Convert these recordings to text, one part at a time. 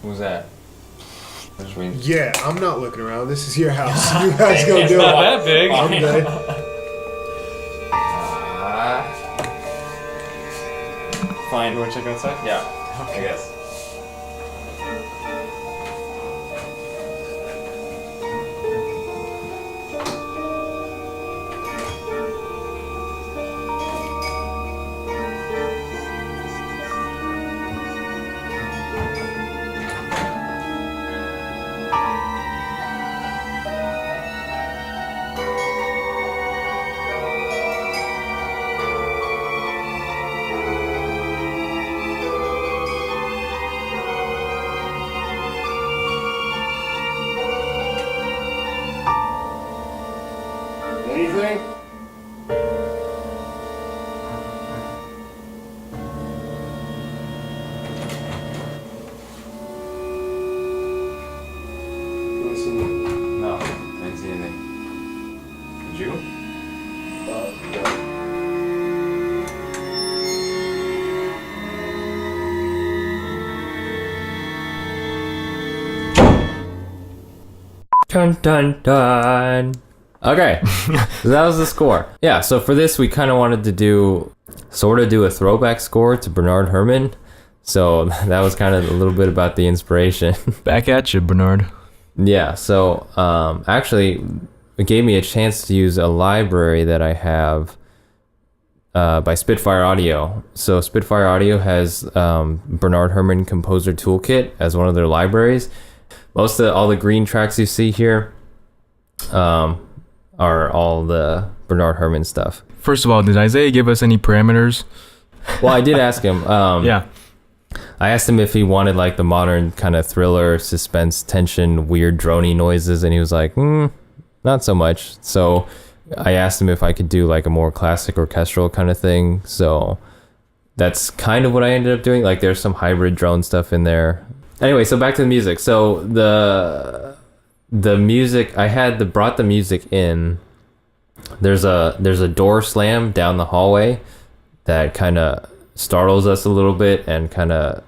Who's that? Yeah, I'm not looking around. This is your house. You guys go do it. Not that big. I'm good. Fine. You want to check outside? Yeah. Okay. I guess. Anything? Listen. No, I didn't see anything. Did you? Dun dun dun. Okay, so that was the score. Yeah, so for this we kind of wanted to do a throwback score to Bernard Herrmann. So that was kind of a little bit about the inspiration. Back at you, Bernard. Yeah, so actually it gave me a chance to use a library that I have by Spitfire Audio. So Spitfire Audio has Bernard Herrmann Composer Toolkit as one of their libraries. All the green tracks you see here are all the Bernard Herrmann stuff. First of all, did Isaiah give us any parameters? Well, I did ask him. Yeah. I asked him if he wanted like the modern kind of thriller, suspense, tension, weird drony noises, and he was like, not so much. So I asked him if I could do like a more classic orchestral kind of thing. So that's kind of what I ended up doing. Like there's some hybrid drone stuff in there. Anyway, so back to the music. So the music, I brought the music in. There's a door slam down the hallway that kind of startles us a little bit, and kind of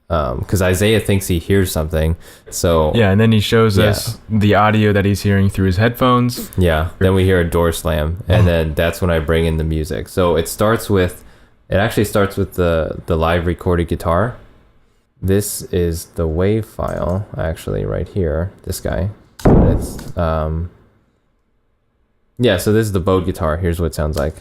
because Isaiah thinks he hears something. So Yeah, and then he shows us the audio that he's hearing through his headphones. Yeah, then we hear a door slam, and then that's when I bring in the music. So it actually starts with the live recorded guitar. This is the wave file, actually, right here. This guy. It's yeah. So this is the bowed guitar. Here's what it sounds like.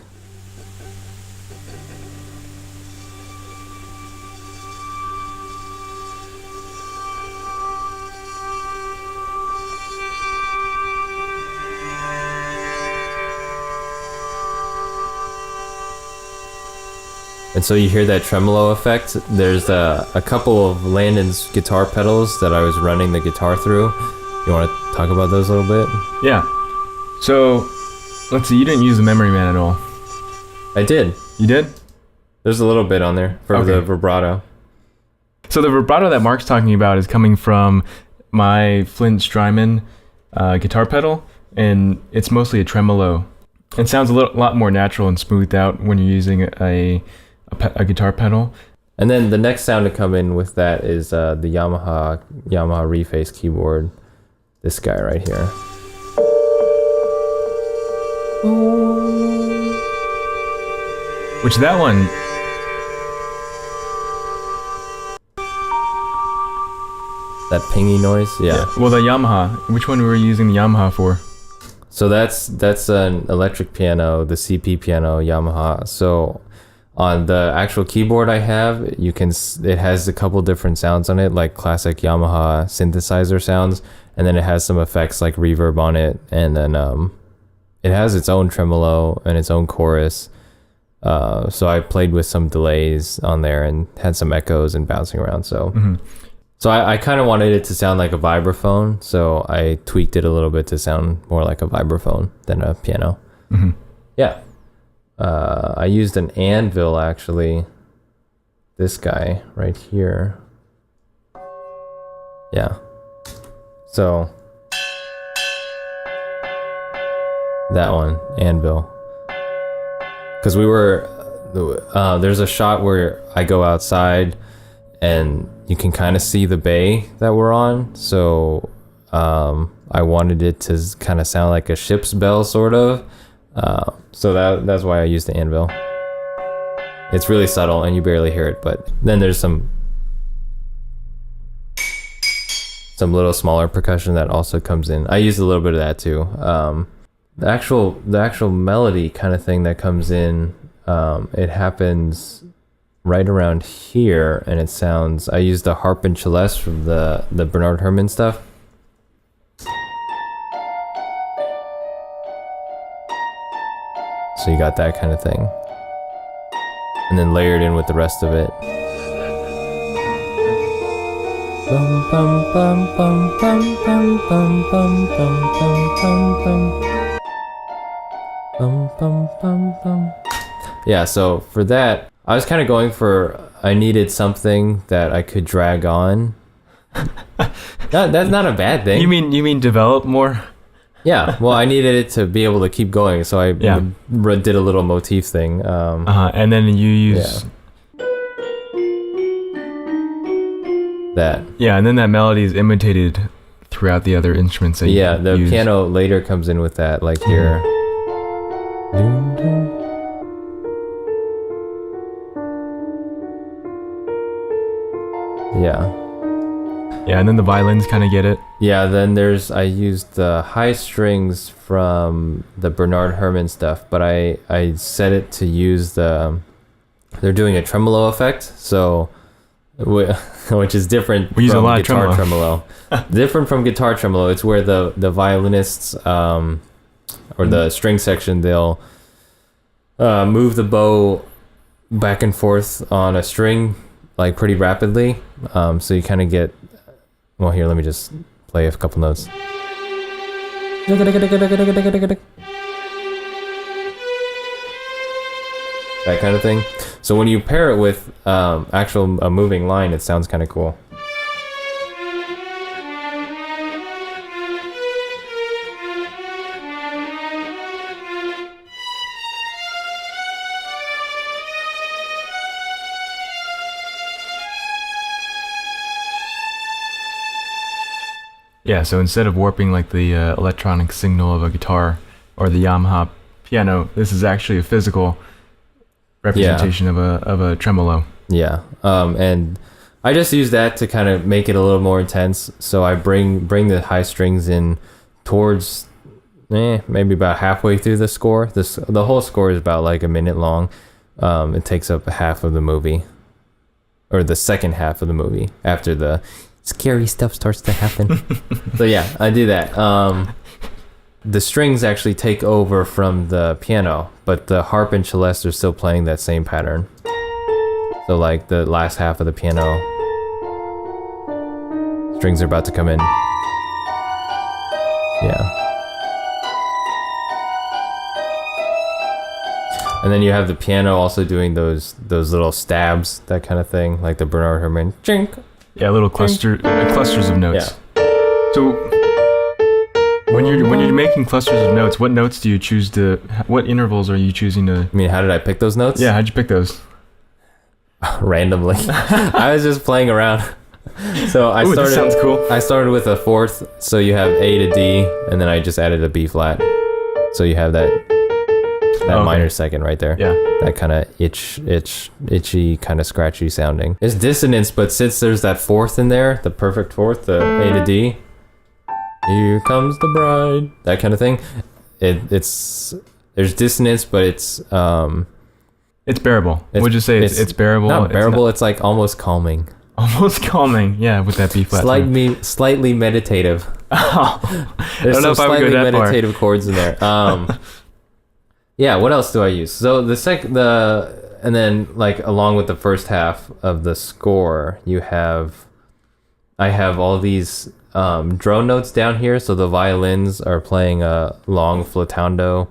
And so you hear that tremolo effect. There's a couple of Landon's guitar pedals that I was running the guitar through. You want to talk about those a little bit? Yeah. So, let's see, you didn't use the Memory Man at all. I did. You did? There's a little bit on there for the vibrato. So the vibrato that Mark's talking about is coming from my Flint Strymon guitar pedal, and it's mostly a tremolo. It sounds a lot more natural and smoothed out when you're using a guitar pedal. And then the next sound to come in with that is the Yamaha Reface keyboard. This guy right here. Which that one... That pingy noise? Yeah. Well, the Yamaha. Which one were you using the Yamaha for? So that's an electric piano, the CP piano Yamaha. So on the actual keyboard I have, it has a couple different sounds on it, like classic Yamaha synthesizer sounds, and then it has some effects like reverb on it, and then it has its own tremolo and its own chorus. So I played with some delays on there and had some echoes and bouncing around. So so I kind of wanted it to sound like a vibraphone, so I tweaked it a little bit to sound more like a vibraphone than a piano. Yeah. I used an anvil, actually. This guy right here. Yeah. So that one, anvil. Because there's a shot where I go outside and you can kind of see the bay that we're on. So I wanted it to kind of sound like a ship's bell, sort of. So that's why I used the anvil. It's really subtle and you barely hear it, but then there's some little smaller percussion that also comes in. I used a little bit of that too. The actual melody kind of thing that comes in, it happens right around here, and it sounds. I used the harp and celeste from the Bernard Herrmann stuff. So you got that kind of thing, and then layered in with the rest of it. Bum, bum, bum, bum, bum, bum, bum, bum, bum, bum, bum, bum, bum, bum, bum. Yeah, so for that, I was kind of going for, I needed something that I could drag on. That's not a bad thing. You mean develop more? Yeah, well, I needed it to be able to keep going, so I did a little motif thing. And then you use... that. Yeah, and then that melody is imitated throughout the other instruments that you use. Piano later comes in with that, like here. Yeah. Yeah, and then the violins kind of get it. Yeah, then I used the high strings from the Bernard Herrmann stuff, but I set it to use they're doing a tremolo effect, so which is different we use from a lot guitar of tremolo. Different from guitar tremolo. It's where the violinists or the string section, they'll move the bow back and forth on a string like pretty rapidly. So you kind of get, well, here, let me just play a couple notes. That kind of thing. So when you pair it with a moving line, it sounds kind of cool. Yeah, so instead of warping like the electronic signal of a guitar or the Yamaha piano, this is actually a physical representation of a tremolo. Yeah, and I just use that to kind of make it a little more intense. So I bring the high strings in towards maybe about halfway through the score. The whole score is about like a minute long. It takes up half of the movie, or the second half of the movie after the scary stuff starts to happen. So yeah, I do that. The strings actually take over from the piano, but the harp and celeste are still playing that same pattern. So like the last half of the piano, strings are about to come in. Yeah. And then you have the piano also doing those little stabs, that kind of thing, like the Bernard Herrmann. Chink. Yeah, little clusters of notes. Yeah. So when you're making clusters of notes, what notes do you choose to? What intervals are you choosing to? I mean, how did I pick those notes? Yeah, how'd you pick those? Randomly. I was just playing around. So I started. That sounds cool. I started with a fourth, so you have A to D, and then I just added a B flat. So you have that minor second right there. Yeah. That kind of itchy, kind of scratchy sounding. It's dissonance, but since there's that fourth in there, the perfect fourth, the A to D, here comes the bride, that kind of thing. There's dissonance, but it's bearable. Would you say it's bearable? Not bearable. It's like almost calming. Almost calming, yeah, with that B flat. Slightly meditative. Oh, There's I don't know some if I would slightly go that meditative chords in there. Yeah, what else do I use? So and then like along with the first half of the score, I have all these drone notes down here. So the violins are playing a long flautando.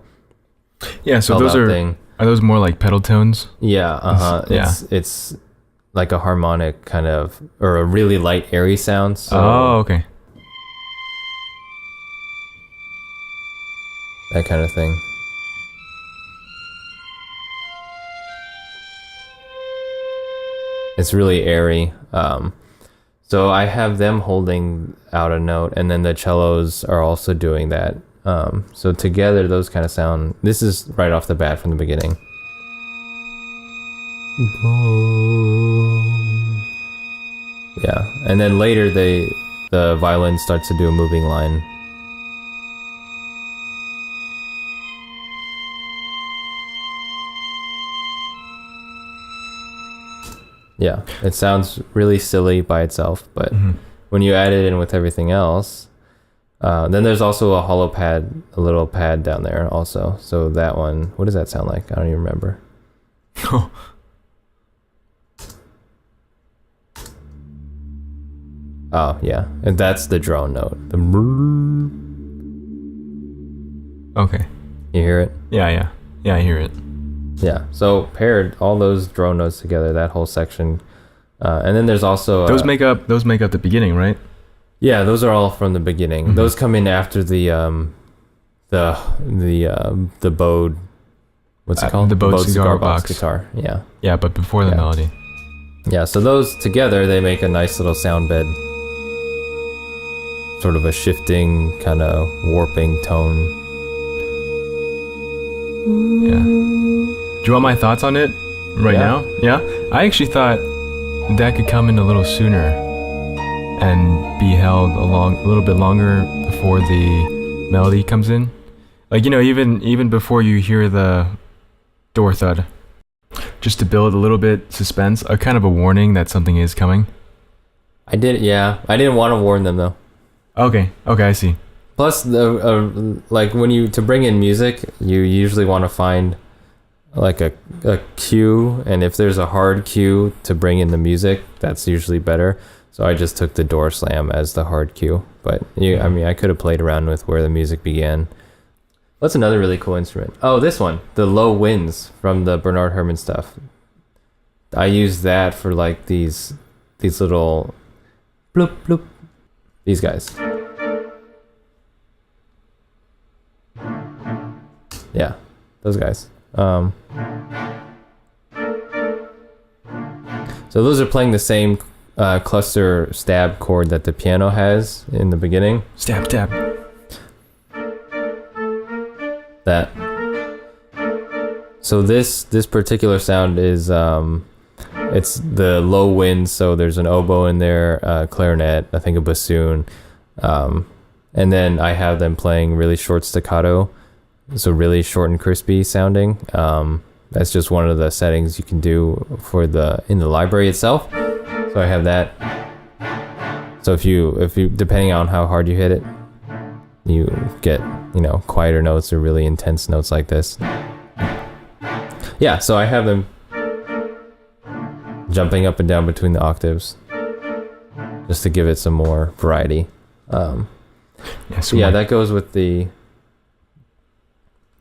Yeah, so those are those more like pedal tones? Yeah, It's like a harmonic kind of, or a really light airy sound. So okay. That kind of thing. It's really airy. So I have them holding out a note, and then the cellos are also doing that. So together, those kind of sound. This is right off the bat from the beginning. Yeah, and then later the violin starts to do a moving line. Yeah, it sounds really silly by itself, but when you add it in with everything else, then there's also a hollow pad, a little pad down there also. So that one, what does that sound like? I don't even remember. Oh, yeah, and that's the drone note. Okay. You hear it? Yeah, I hear it. Yeah, so paired all those drone notes together, that whole section, and then there's also Those make up the beginning, right? yeah, those are all from the beginning. Those come in after the bowed, what's it called? The bowed cigar box box. guitar. Yeah, Yeah, but before the Yeah. melody. yeah. So those together, they make a nice little sound bed, sort of a shifting, kind of warping tone. Yeah. Do you want my thoughts on it right Yeah. now? Yeah? I actually thought that could come in a little sooner and be held a little bit longer before the melody comes in. Like, even before you hear the door thud, just to build a little bit suspense, a kind of a warning that something is coming. I didn't want to warn them though. Okay, I see. Plus, like to bring in music, you usually want to find like a cue, and if there's a hard cue to bring in the music, that's usually better. So I just took the door slam as the hard cue. But I could have played around with where the music began. What's another really cool instrument? Oh, this one, the low winds from the Bernard Herrmann stuff. I use that for like these little bloop bloop. These guys. Yeah, those guys. So those are playing the same cluster stab chord that the piano has in the beginning. Stab, stab. That. So this particular sound is it's the low wind. So there's an oboe in there, clarinet, I think a bassoon, and then I have them playing really short staccato. So really short and crispy sounding. That's just one of the settings you can do in the library itself. So I have that. So if you depending on how hard you hit it, you get quieter notes or really intense notes like this. Yeah, so I have them jumping up and down between the octaves, just to give it some more variety. That goes with the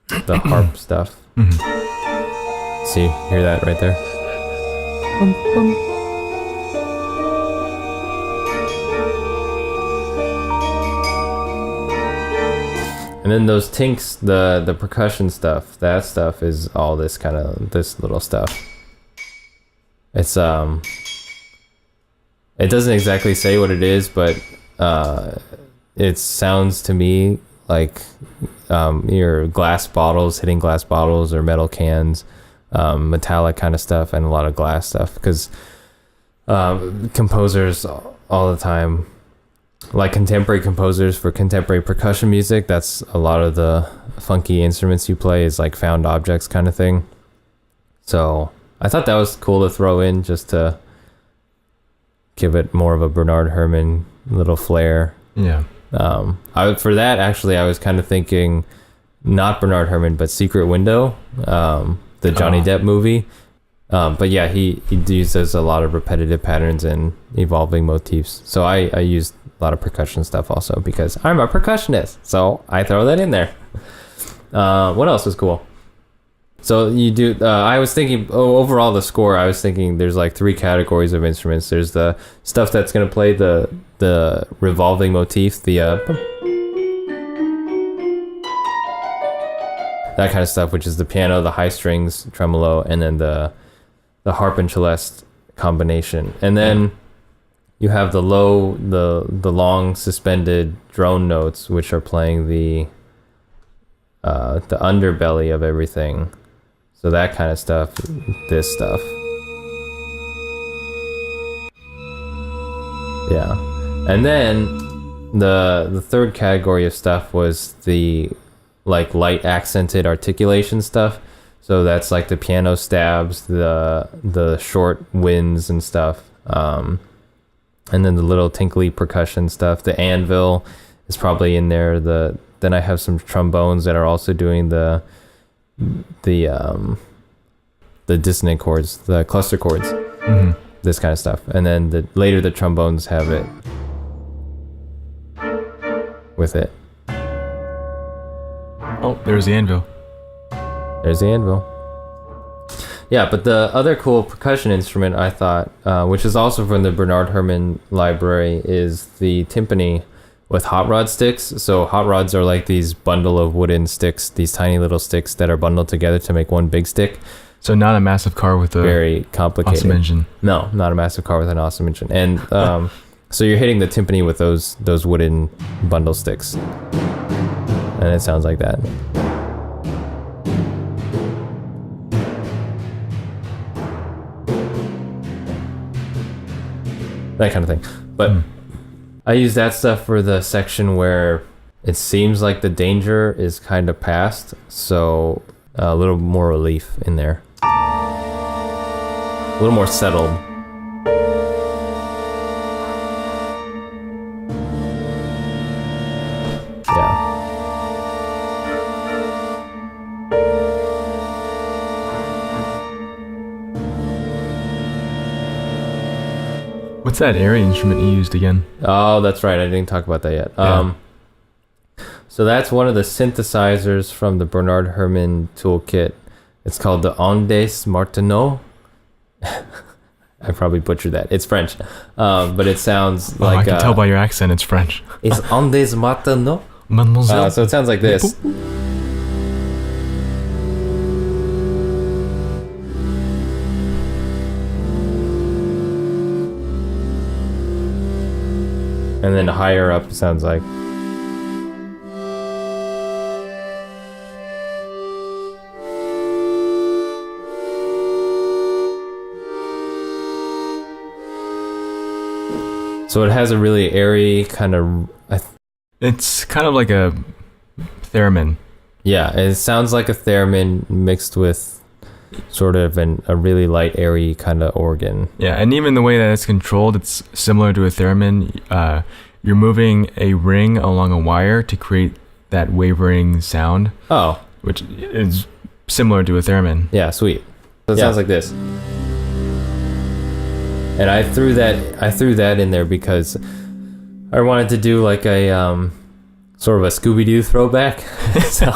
harp stuff. See, hear that right there? And then those tinks, the percussion stuff, that stuff is all this little stuff. It's it doesn't exactly say what it is, but it sounds to me like your glass bottles, hitting glass bottles or metal cans, metallic kind of stuff, and a lot of glass stuff, because composers all the time, like contemporary composers for contemporary percussion music, that's a lot of the funky instruments you play is like found objects kind of thing. So I thought that was cool to throw in just to give it more of a Bernard Herrmann little flair. Yeah. For that, actually, I was kind of thinking not Bernard Herrmann, but Secret Window, the Johnny Depp movie. But yeah, he uses a lot of repetitive patterns and evolving motifs. So I used a lot of percussion stuff also because I'm a percussionist. So I throw that in there. What else was cool? So you do, I was thinking, overall the score, I was thinking there's like 3 categories of instruments. There's the stuff that's going to play the revolving motif, that kind of stuff, which is the piano, the high strings, tremolo, and then the harp and celeste combination. And then you have the long suspended drone notes, which are playing the underbelly of everything. So that kind of stuff, this stuff. Yeah. And then the third category of stuff was the like light accented articulation stuff. So that's like the piano stabs, the short winds and stuff. And then the little tinkly percussion stuff. The anvil is probably in there. Then I have some trombones that are also doing the dissonant chords, the cluster chords, this kind of stuff. And then later the trombones have it with it. Oh, there's the anvil. There's the anvil. Yeah, but the other cool percussion instrument I thought, which is also from the Bernard Herrmann library, is the timpani with hot rod sticks. So hot rods are like these bundle of wooden sticks, these tiny little sticks that are bundled together to make one big stick. So not a massive car with a very complicated awesome engine. No, not a massive car with an awesome engine. And so you're hitting the timpani with those wooden bundle sticks, and it sounds like that. That kind of thing. But I use that stuff for the section where it seems like the danger is kind of past, so a little more relief in there. A little more settled. Yeah. What's that airy instrument you used again? Oh, that's right. I didn't talk about that yet. Yeah. So that's one of the synthesizers from the Bernard Herrmann toolkit. It's called the Ondes Martineau. I probably butchered that. It's French, but it sounds like... I can tell by your accent it's French. It's Ondes Martineau. Mademoiselle. So it sounds like this. And then higher up sounds like... So it has a really airy kind of... It's kind of like a theremin. Yeah, it sounds like a theremin mixed with sort of a really light, airy kind of organ. Yeah, and even the way that it's controlled, it's similar to a theremin. You're moving a ring along a wire to create that wavering sound. Oh. Which is similar to a theremin. Yeah, sweet. So it sounds like this. And I threw that in there because I wanted to do like a sort of a Scooby-Doo throwback. So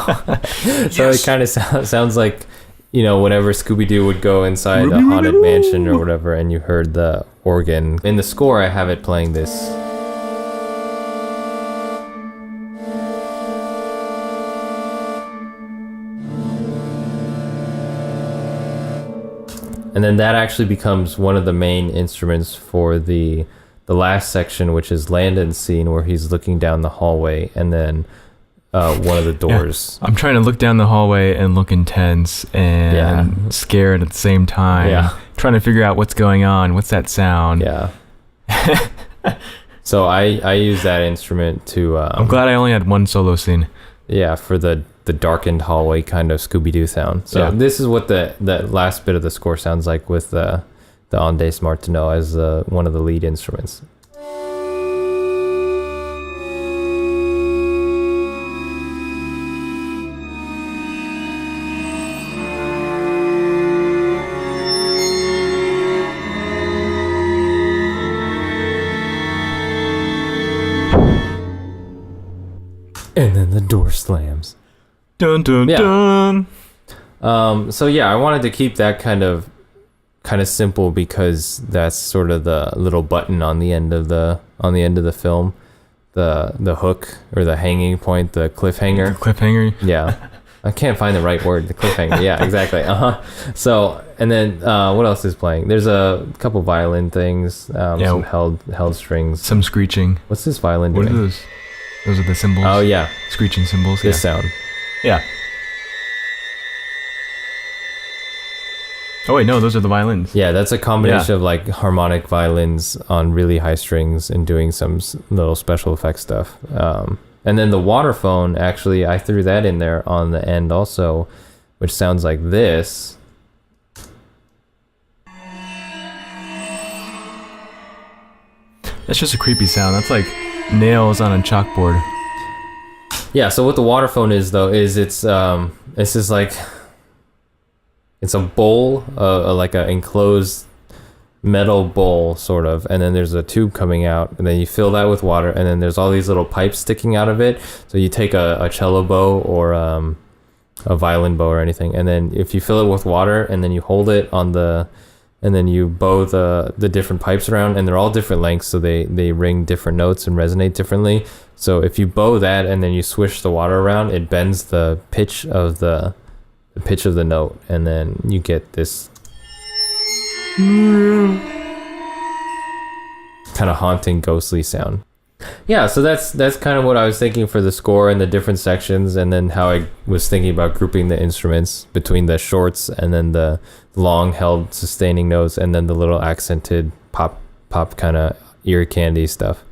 it kind of sounds like, you know, whenever Scooby-Doo would go inside a haunted mansion or whatever, and you heard the organ. In the score, I have it playing this. And then that actually becomes one of the main instruments for the last section, which is Landon's scene where he's looking down the hallway, and then one of the doors. Yeah. I'm trying to look down the hallway and look intense and scared at the same time. Yeah. Trying to figure out what's going on. What's that sound? Yeah. So I use that instrument to... I'm glad I only had one solo scene. Yeah, for the darkened hallway kind of Scooby-Doo sound. So this is what the last bit of the score sounds like with the Ondes Martineau as one of the lead instruments. And then the door slams. Dun dun dun. So yeah, I wanted to keep that kind of simple because that's sort of the little button on the end of the film, the hook or the hanging point, the cliffhanger. The cliffhanger. Yeah. I can't find the right word. The cliffhanger. Yeah, exactly. So, and then what else is playing? There's a couple violin things. Some held strings. Some screeching. What's this violin What doing? are those? Those are the cymbals. Oh yeah, Screeching cymbals. this sound. Yeah. Oh wait, no, those are the violins. Yeah, that's a combination of like harmonic violins on really high strings and doing some little special effects stuff. And then the waterphone, actually, I threw that in there on the end also, which sounds like this. That's just a creepy sound. That's like nails on a chalkboard. Yeah, so what the waterphone is though is it's just like it's a bowl, like an enclosed metal bowl sort of, and then there's a tube coming out, and then you fill that with water, and then there's all these little pipes sticking out of it. So you take a cello bow or a violin bow or anything, and then if you fill it with water, and then you hold it on the, and then you bow the different pipes around, and they're all different lengths, so they ring different notes and resonate differently. So if you bow that and then you swish the water around, it bends the pitch of the note, and then you get this kind of haunting, ghostly sound. Yeah, so that's kind of what I was thinking for the score and the different sections, and then how I was thinking about grouping the instruments between the shorts and then the long held sustaining notes and then the little accented pop kind of ear candy stuff.